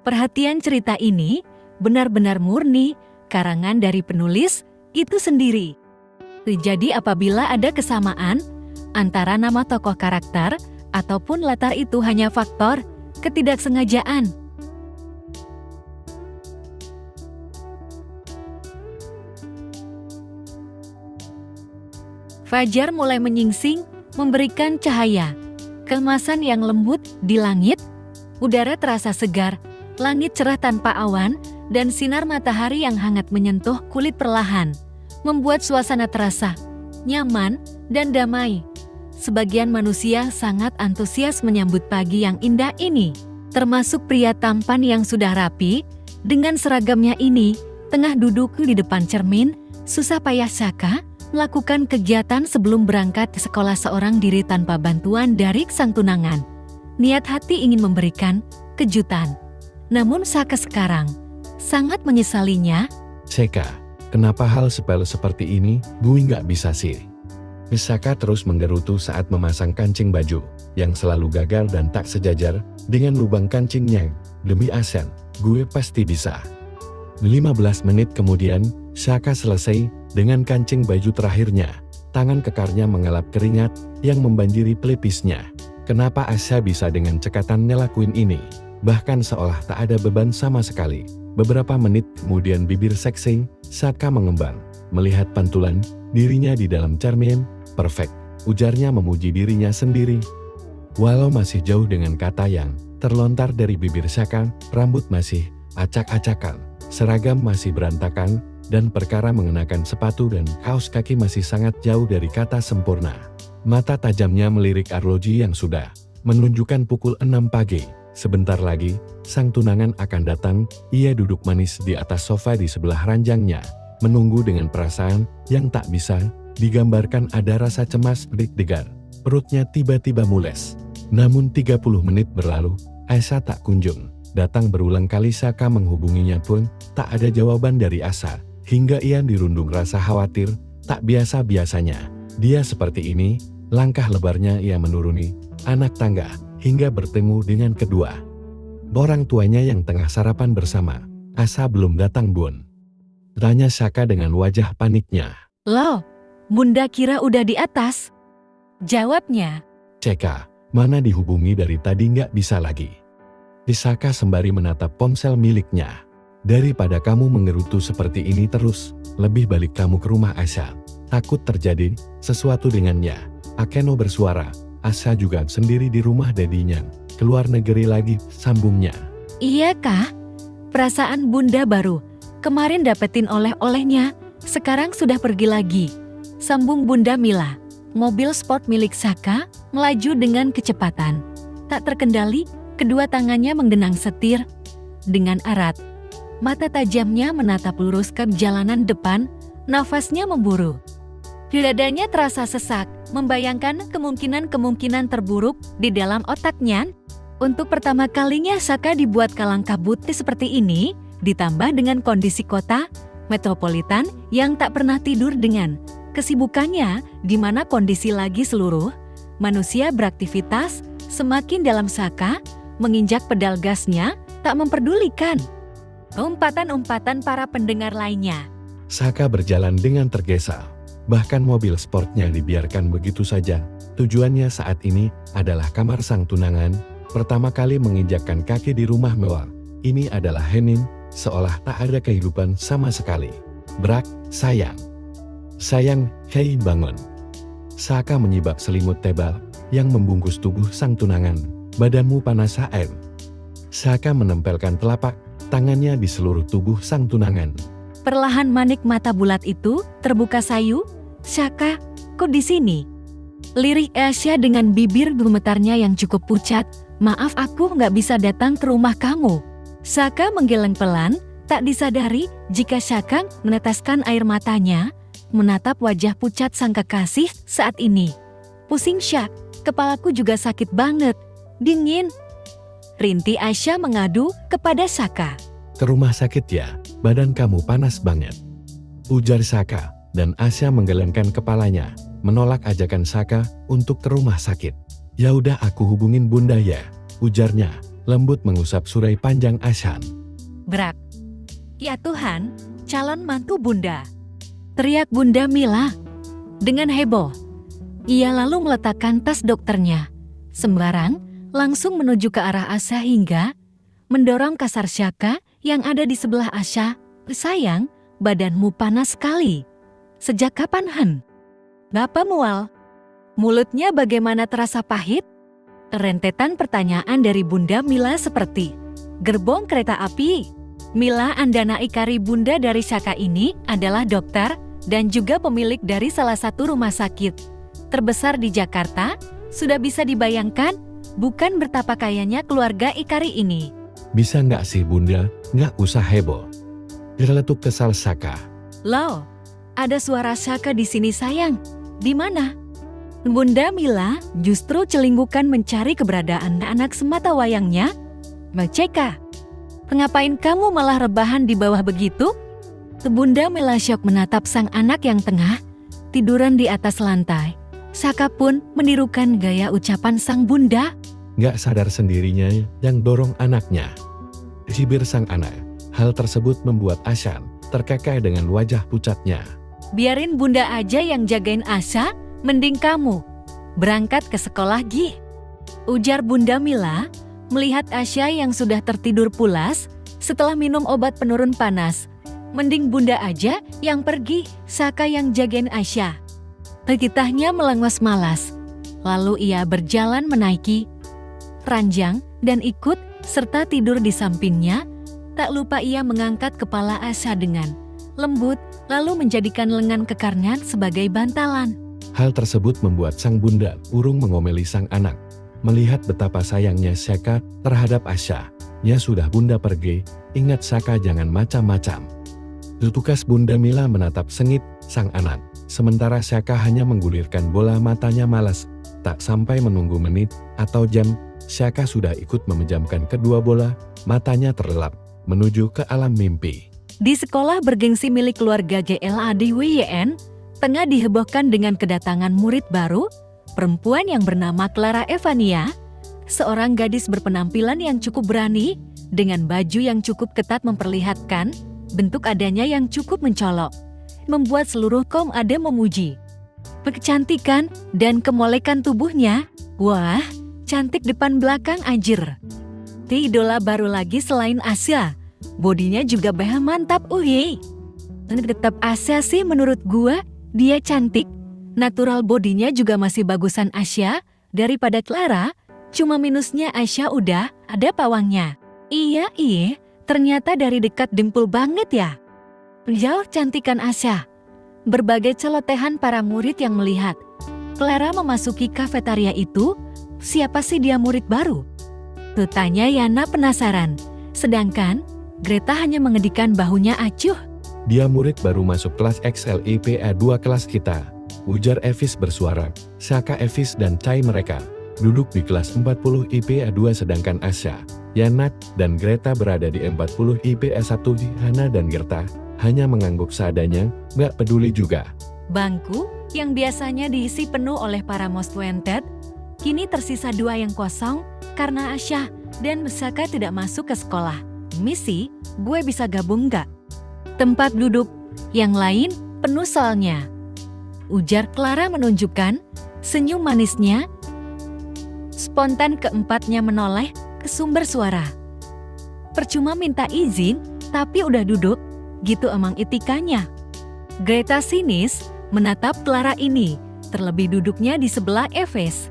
Perhatian cerita ini benar-benar murni karangan dari penulis itu sendiri. Jadi apabila ada kesamaan antara nama tokoh karakter ataupun latar itu hanya faktor ketidaksengajaan. Fajar mulai menyingsing, memberikan cahaya. Kemasan yang lembut di langit, udara terasa segar, langit cerah tanpa awan, dan sinar matahari yang hangat menyentuh kulit perlahan, membuat suasana terasa nyaman dan damai. Sebagian manusia sangat antusias menyambut pagi yang indah ini, termasuk pria tampan yang sudah rapi, dengan seragamnya ini, tengah duduk di depan cermin, susah payah Saka melakukan kegiatan sebelum berangkat ke sekolah seorang diri tanpa bantuan dari sang tunangan. Niat hati ingin memberikan kejutan. Namun Saka sekarang sangat menyesalinya. Saka, kenapa hal sepele seperti ini gue nggak bisa sih? Saka terus menggerutu saat memasang kancing baju, yang selalu gagal dan tak sejajar dengan lubang kancingnya. Demi Asen, gue pasti bisa. 15 menit kemudian, Saka selesai dengan kancing baju terakhirnya. Tangan kekarnya mengelap keringat yang membanjiri pelipisnya. Kenapa Asya bisa dengan cekatan ngelakuin ini? Bahkan seolah tak ada beban sama sekali. Beberapa menit kemudian bibir seksi Saka mengembang. Melihat pantulan dirinya di dalam cermin, perfect, ujarnya memuji dirinya sendiri. Walau masih jauh dengan kata yang terlontar dari bibir Saka, rambut masih acak-acakan, seragam masih berantakan, dan perkara mengenakan sepatu dan kaos kaki masih sangat jauh dari kata sempurna. Mata tajamnya melirik arloji yang sudah menunjukkan pukul 6 pagi. Sebentar lagi, sang tunangan akan datang. Ia duduk manis di atas sofa di sebelah ranjangnya, menunggu dengan perasaan yang tak bisa digambarkan. Ada rasa cemas deg-degan. Perutnya tiba-tiba mules. Namun 30 menit berlalu, Asa tak kunjung datang. Berulang kali Saka menghubunginya pun tak ada jawaban dari Asa. Hingga ia dirundung rasa khawatir, tak biasa-biasanya dia seperti ini. Langkah lebarnya ia menuruni anak tangga, hingga bertemu dengan kedua orang tuanya yang tengah sarapan bersama. Asa belum datang, Bun? Tanya Saka dengan wajah paniknya. Loh, Bunda kira udah di atas? Jawabnya. Ceka, mana dihubungi dari tadi nggak bisa lagi. Saka sembari menatap ponsel miliknya. Daripada kamu mengerutu seperti ini terus, lebih balik kamu ke rumah Asa. Takut terjadi sesuatu dengannya. Akeno bersuara. Asa juga sendiri di rumah dadinya. Keluar negeri lagi, sambungnya. Iya kah? Perasaan Bunda baru kemarin dapetin oleh-olehnya, sekarang sudah pergi lagi. Sambung Bunda Mila. Mobil sport milik Saka melaju dengan kecepatan. Tak terkendali, kedua tangannya menggenang setir dengan erat. Mata tajamnya menatap lurus ke jalanan depan, nafasnya memburu. Dadanya terasa sesak, membayangkan kemungkinan-kemungkinan terburuk di dalam otaknya. Untuk pertama kalinya Saka dibuat kalang kabut seperti ini, ditambah dengan kondisi kota metropolitan yang tak pernah tidur dengan kesibukannya, di mana kondisi lagi seluruh manusia beraktivitas. Semakin dalam Saka menginjak pedal gasnya, tak memperdulikan umpatan-umpatan para pendengar lainnya. Saka berjalan dengan tergesa. Bahkan mobil sportnya dibiarkan begitu saja. Tujuannya saat ini adalah kamar sang tunangan. Pertama kali menginjakkan kaki di rumah mewah ini adalah hening, seolah tak ada kehidupan sama sekali. Brak, sayang. Sayang, hei bangun. Saka menyibak selimut tebal yang membungkus tubuh sang tunangan. Badanmu panas air. Saka menempelkan telapak tangannya di seluruh tubuh sang tunangan. Perlahan manik mata bulat itu terbuka sayu. Saka, kok di sini? Lirik Asya dengan bibir gemetarnya yang cukup pucat. Maaf, aku nggak bisa datang ke rumah kamu. Saka menggeleng pelan, tak disadari jika Saka meneteskan air matanya, menatap wajah pucat sang kekasih saat ini. Pusing Syak, kepalaku juga sakit banget, dingin. Rinti Asya mengadu kepada Saka. Ke rumah sakit ya, badan kamu panas banget, ujar Saka, dan Asya menggelengkan kepalanya, menolak ajakan Saka untuk ke rumah sakit. Ya udah, aku hubungin Bunda ya, ujarnya. lembut mengusap surai panjang Ashan. Brak. Ya Tuhan, calon mantu Bunda. Teriak Bunda Mila dengan heboh. Ia lalu meletakkan tas dokternya. Sembarang langsung menuju ke arah Asya hingga mendorong kasar Syaka yang ada di sebelah Asya. Sayang, badanmu panas sekali. Sejak kapan Ngapa mual? Mulutnya bagaimana terasa pahit? Rentetan pertanyaan dari Bunda Mila seperti gerbong kereta api. Mila Andana Ikari, bunda dari Syaka ini adalah dokter dan juga pemilik dari salah satu rumah sakit terbesar di Jakarta. Sudah bisa dibayangkan, bukan betapa kayanya keluarga Ikari ini. Bisa nggak sih Bunda, nggak usah heboh. Geletuk kesal Syaka. Loh, ada suara Syaka di sini sayang. Di mana? Bunda Mila justru celingkukan mencari keberadaan anak semata wayangnya. Maceka, ngapain kamu malah rebahan di bawah begitu? Bunda Mila syok menatap sang anak yang tengah tiduran di atas lantai. Syaka pun menirukan gaya ucapan sang bunda. Nggak sadar sendirinya yang dorong anaknya. Cibir sang anak. Hal tersebut membuat Ashan terkekeh dengan wajah pucatnya. Biarin bunda aja yang jagain Asya, mending kamu berangkat ke sekolah Gi. Ujar Bunda Mila melihat Asya yang sudah tertidur pulas setelah minum obat penurun panas. Mending bunda aja yang pergi, Syaka yang jagain Asya. Titahnya melengos malas. Lalu ia berjalan menaiki ranjang dan ikut serta tidur di sampingnya. Tak lupa ia mengangkat kepala Asya dengan lembut, lalu menjadikan lengan kekarnya sebagai bantalan. Hal tersebut membuat sang bunda urung mengomeli sang anak. Melihat betapa sayangnya Syaka terhadap Asya. Ya sudah bunda pergi, ingat Syaka jangan macam-macam. Tukas Bunda Mila menatap sengit sang anak. Sementara Syaka hanya menggulirkan bola matanya malas. Tak sampai menunggu menit atau jam, Syaka sudah ikut memejamkan kedua bola, matanya terlelap menuju ke alam mimpi. Di sekolah bergengsi milik keluarga GLADWYN, tengah dihebohkan dengan kedatangan murid baru, perempuan yang bernama Clara Evania, seorang gadis berpenampilan yang cukup berani, dengan baju yang cukup ketat memperlihatkan bentuk adanya yang cukup mencolok, membuat seluruh kaum ada memuji kecantikan dan kemolekan tubuhnya. Wah, cantik depan belakang anjir. Idola baru lagi selain Asya, bodinya juga mantap. Tetap Asya sih menurut gua, dia cantik. Natural bodinya juga masih bagusan Asya daripada Clara, cuma minusnya Asya udah ada pawangnya. Iya, ternyata dari dekat dempul banget ya. Jauh cantikan Asya. Berbagai celotehan para murid yang melihat Clara memasuki kafetaria itu. Siapa sih dia murid baru? Tanya Yana penasaran. Sedangkan Greta hanya mengedikan bahunya acuh. Dia murid baru masuk kelas XLIPA 2 kelas kita, ujar Evis bersuara. Syaka, Evis dan Chai mereka duduk di kelas 40 IPA 2 sedangkan Asya, Yana, dan Greta berada di 40 IPA 1. Hana dan Greta hanya mengangguk seadanya, gak peduli juga. Bangku yang biasanya diisi penuh oleh para most wanted, kini tersisa 2 yang kosong karena Asya dan Syaka tidak masuk ke sekolah. Misi, gue bisa gabung gak? Tempat duduk yang lain penuh soalnya. Ujar Clara menunjukkan senyum manisnya. Spontan keempatnya menoleh ke sumber suara. Percuma minta izin, tapi udah duduk, gitu emang etikanya. Greta sinis menatap Clara ini, terlebih duduknya di sebelah Eves.